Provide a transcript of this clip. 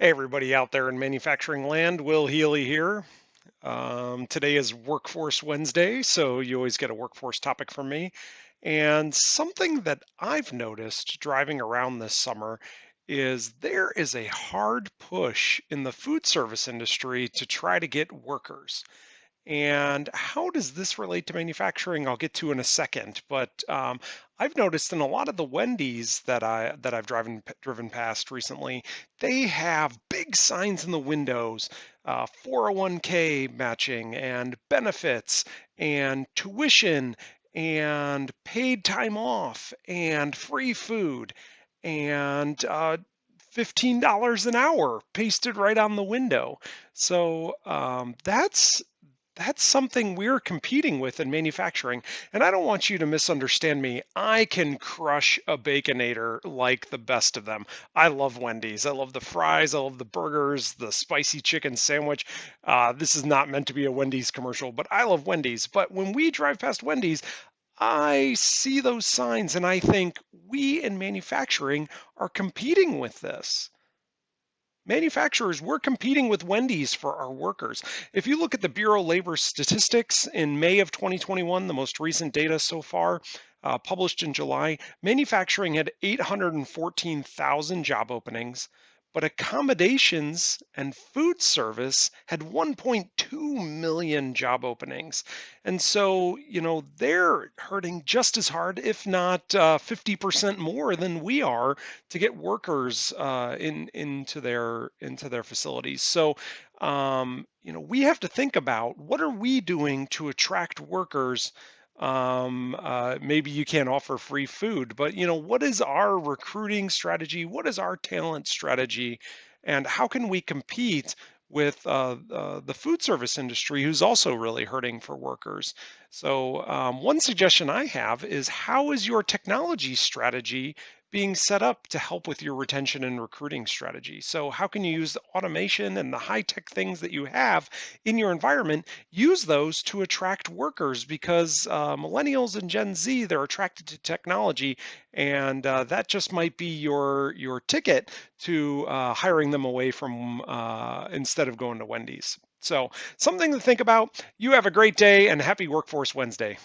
Hey, everybody out there in manufacturing land, Will Healy here. Today is Workforce Wednesday, so you always get a workforce topic from me. And something that I've noticed driving around this summer is there is a hard push in the food service industry to try to get workers. And how does this relate to manufacturing? I'll get to in a second. But I've noticed in a lot of the Wendy's that I've driven past recently, they have big signs in the windows, 401k matching and benefits and tuition and paid time off and free food and $15 an hour pasted right on the window. So that's something we're competing with in manufacturing. And I don't want you to misunderstand me. I can crush a Baconator like the best of them. I love Wendy's. I love the fries. I love the burgers, the spicy chicken sandwich. This is not meant to be a Wendy's commercial, but I love Wendy's. But when we drive past Wendy's, I see those signs and I think we in manufacturing are competing with this. Manufacturers, we're competing with Wendy's for our workers. If you look at the Bureau of Labor statistics in May of 2021, the most recent data so far, published in July, manufacturing had 814,000 job openings, but accommodations and food service had 1.2 million job openings. And so, they're hurting just as hard, if not 50% more than we are to get workers into their facilities. So, we have to think about what are we doing to attract workers. Maybe you can't offer free food, but what is our recruiting strategy? What is our talent strategy? And how can we compete with the food service industry, who's also really hurting for workers? So, one suggestion I have is how is your technology strategy being set up to help with your retention and recruiting strategy? So, how can you use the automation and the high tech things that you have in your environment? Use those to attract workers because millennials and Gen Z, they're attracted to technology, and that just might be your ticket to hiring them away from instead of going to Wendy's. So, something to think about. You have a great day and happy Workforce Wednesday.